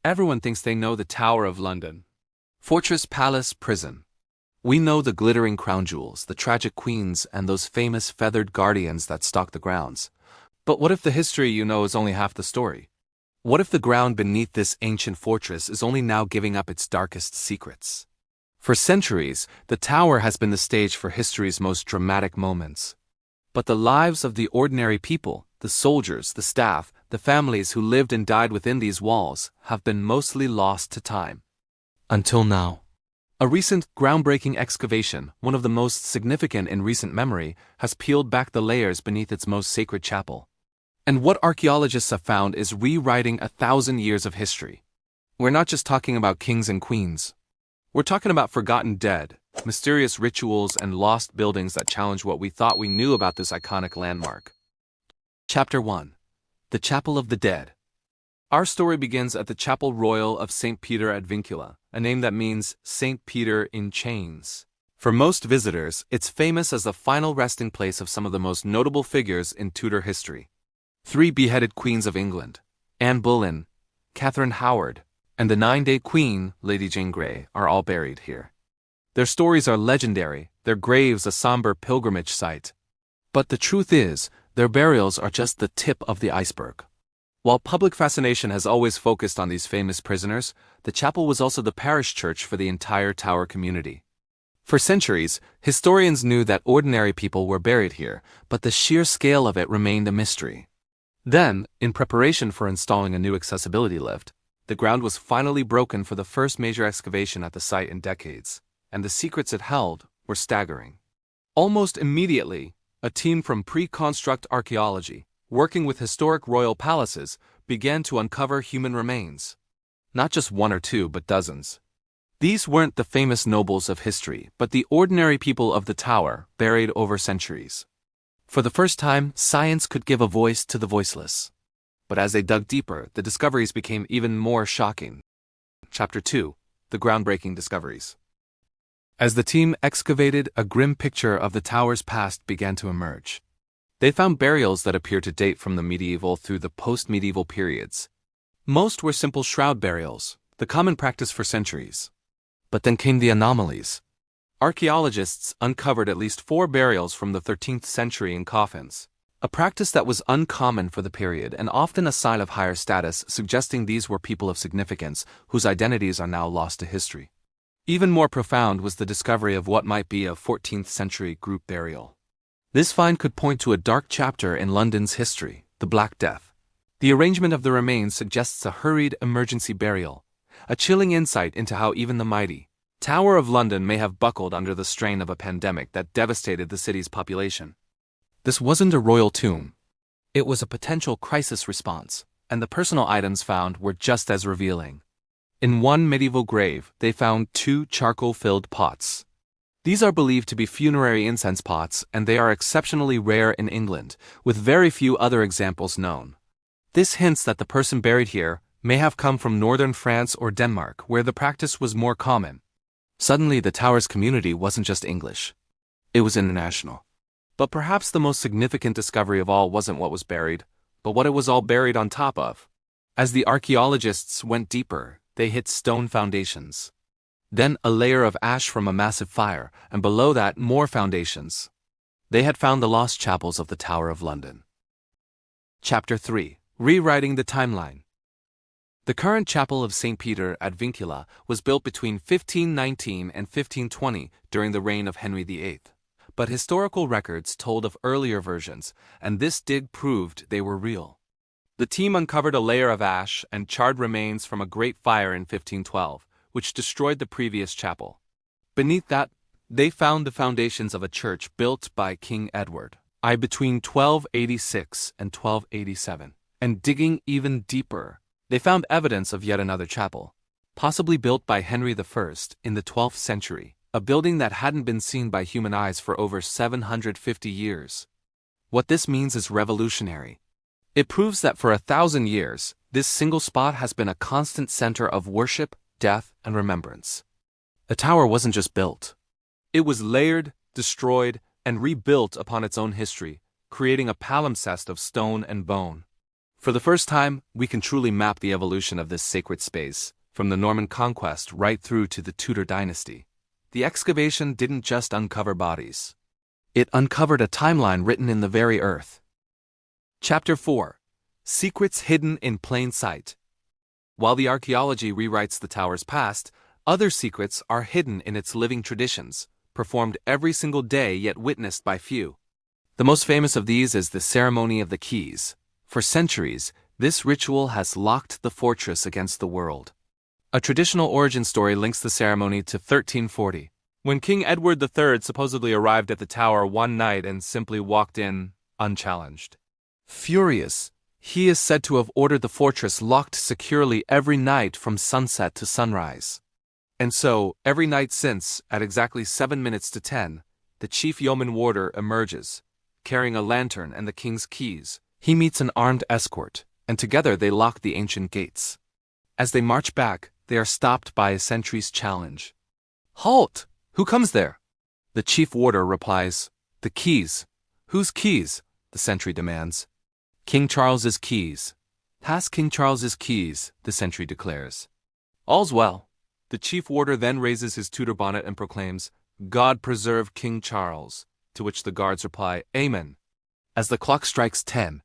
Everyone thinks they know the Tower of London. Fortress, palace, prison. We know the glittering crown jewels, the tragic queens, and those famous feathered guardians that stalk the grounds. But what if the history you know is only half the story? What if the ground beneath this ancient fortress is only now giving up its darkest secrets? For centuries, the tower has been the stage for history's most dramatic moments. But the lives of the ordinary people, the soldiers, the staff, the families who lived and died within these walls, have been mostly lost to time. Until now. A recent, groundbreaking excavation, one of the most significant in recent memory, has peeled back the layers beneath its most sacred chapel. And what archaeologists have found is rewriting 1,000 years of history. We're not just talking about kings and queens. We're talking about forgotten dead, mysterious rituals, and lost buildings that challenge what we thought we knew about this iconic landmark. Chapter 1. The Chapel of the Dead. Our story begins at the Chapel Royal of St. Peter ad Vincula, a name that means St. Peter in chains. For most visitors, it's famous as the final resting place of some of the most notable figures in Tudor history. 3 beheaded queens of England, Anne Boleyn, Catherine Howard, and the 9-day queen, Lady Jane Grey, are all buried here. Their stories are legendary, their graves a somber pilgrimage site. But the truth is, their burials are just the tip of the iceberg. While public fascination has always focused on these famous prisoners, the chapel was also the parish church for the entire Tower community. For centuries, historians knew that ordinary people were buried here, but the sheer scale of it remained a mystery. Then, in preparation for installing a new accessibility lift, the ground was finally broken for the first major excavation at the site in decades, and the secrets it held were staggering. Almost immediately, a team from pre-construct archaeology, working with historic royal palaces, began to uncover human remains. Not just 1 or 2, but dozens. These weren't the famous nobles of history, but the ordinary people of the Tower, buried over centuries. For the first time, science could give a voice to the voiceless. But as they dug deeper, the discoveries became even more shocking. Chapter 2. The Groundbreaking Discoveries. As the team excavated, a grim picture of the Tower's past began to emerge. They found burials that appeared to date from the medieval through the post-medieval periods. Most were simple shroud burials, the common practice for centuries. But then came the anomalies. Archaeologists uncovered at least 4 burials from the 13th century in coffins, a practice that was uncommon for the period and often a sign of higher status, suggesting these were people of significance whose identities are now lost to history. Even more profound was the discovery of what might be a 14th century group burial. This find could point to a dark chapter in London's history, the Black Death. The arrangement of the remains suggests a hurried emergency burial, a chilling insight into how even the mighty Tower of London may have buckled under the strain of a pandemic that devastated the city's population. This wasn't a royal tomb. It was a potential crisis response, and the personal items found were just as revealing. In one medieval grave, they found 2 charcoal-filled pots. These are believed to be funerary incense pots, and they are exceptionally rare in England, with very few other examples known. This hints that the person buried here may have come from northern France or Denmark, where the practice was more common. Suddenly, the Tower's community wasn't just English. It was international. But perhaps the most significant discovery of all wasn't what was buried, but what it was all buried on top of. As the archaeologists went deeper, they hit stone foundations. Then a layer of ash from a massive fire, and below that more foundations. They had found the lost chapels of the Tower of London. Chapter 3. Rewriting the Timeline. The current chapel of St. Peter ad Vincula was built between 1519 and 1520 during the reign of Henry VIII. But historical records told of earlier versions, and this dig proved they were real. The team uncovered a layer of ash and charred remains from a great fire in 1512, which destroyed the previous chapel. Beneath that, they found the foundations of a church built by King Edward I between 1286 and 1287. And digging even deeper, they found evidence of yet another chapel, possibly built by Henry I in the 12th century, a building that hadn't been seen by human eyes for over 750 years. What this means is revolutionary. It proves that for 1,000 years, this single spot has been a constant center of worship, death, and remembrance. The tower wasn't just built. It was layered, destroyed, and rebuilt upon its own history, creating a palimpsest of stone and bone. For the first time, we can truly map the evolution of this sacred space, from the Norman conquest right through to the Tudor dynasty. The excavation didn't just uncover bodies. It uncovered a timeline written in the very earth. Chapter 4. Secrets Hidden in Plain Sight. While the archaeology rewrites the tower's past, other secrets are hidden in its living traditions, performed every single day yet witnessed by few. The most famous of these is the ceremony of the keys. For centuries, this ritual has locked the fortress against the world. A traditional origin story links the ceremony to 1340, when King Edward III supposedly arrived at the tower one night and simply walked in, unchallenged. Furious, he is said to have ordered the fortress locked securely every night from sunset to sunrise. And so, every night since, at exactly 7 minutes to 10, the chief yeoman warder emerges, carrying a lantern and the king's keys. He meets an armed escort, and together they lock the ancient gates. As they march back, they are stopped by a sentry's challenge. "Halt! Who comes there?" The chief warder replies, "The keys." "Whose keys?" the sentry demands. "King Charles's keys." "Pass King Charles's keys," the sentry declares. All's well. The chief warder then raises his Tudor bonnet and proclaims, "God preserve King Charles," to which the guards reply, "Amen." As the clock strikes 10,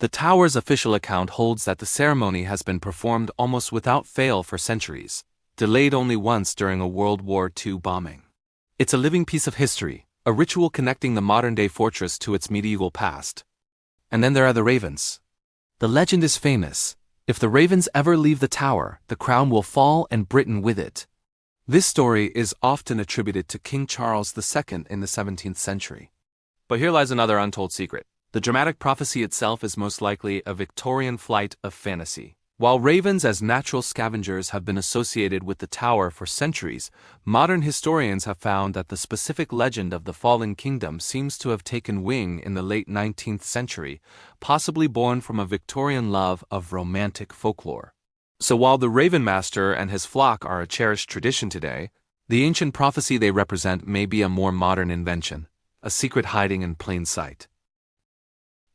the tower's official account holds that the ceremony has been performed almost without fail for centuries, delayed only once during a World War II bombing. It's a living piece of history, a ritual connecting the modern-day fortress to its medieval past. And then there are the ravens. The legend is famous. If the ravens ever leave the tower, the crown will fall and Britain with it. This story is often attributed to King Charles II in the 17th century. But here lies another untold secret. The dramatic prophecy itself is most likely a Victorian flight of fantasy. While ravens as natural scavengers have been associated with the tower for centuries, modern historians have found that the specific legend of the fallen kingdom seems to have taken wing in the late 19th century, possibly born from a Victorian love of romantic folklore. So while the Raven Master and his flock are a cherished tradition today, the ancient prophecy they represent may be a more modern invention, a secret hiding in plain sight.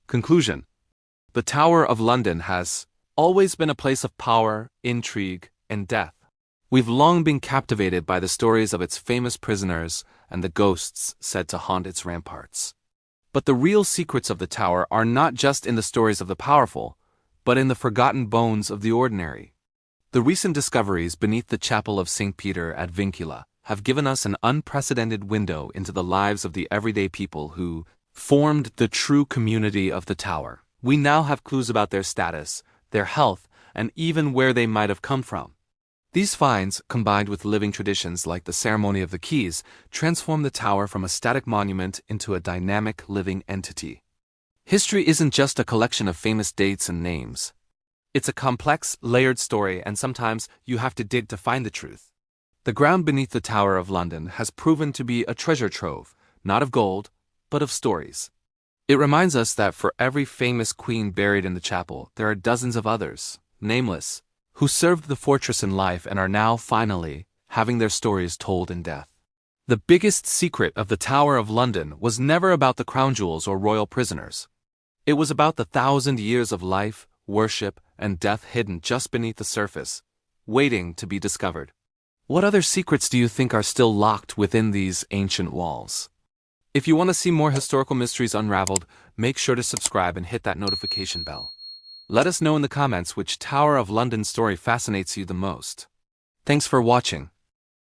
Conclusion. The Tower of London has always been a place of power, intrigue, and death. We've long been captivated by the stories of its famous prisoners and the ghosts said to haunt its ramparts. But the real secrets of the tower are not just in the stories of the powerful, but in the forgotten bones of the ordinary. The recent discoveries beneath the chapel of St. Peter at Vincula have given us an unprecedented window into the lives of the everyday people who formed the true community of the tower. We now have clues about their status, their health, and even where they might have come from. These finds, combined with living traditions like the ceremony of the keys, transform the tower from a static monument into a dynamic living entity. History isn't just a collection of famous dates and names. It's a complex, layered story, and sometimes you have to dig to find the truth. The ground beneath the Tower of London has proven to be a treasure trove, not of gold, but of stories. It reminds us that for every famous queen buried in the chapel, there are dozens of others, nameless, who served the fortress in life and are now, finally, having their stories told in death. The biggest secret of the Tower of London was never about the crown jewels or royal prisoners. It was about the 1,000 years of life, worship, and death hidden just beneath the surface, waiting to be discovered. What other secrets do you think are still locked within these ancient walls? If you want to see more historical mysteries unraveled, make sure to subscribe and hit that notification bell. Let us know in the comments which Tower of London story fascinates you the most. Thanks for watching.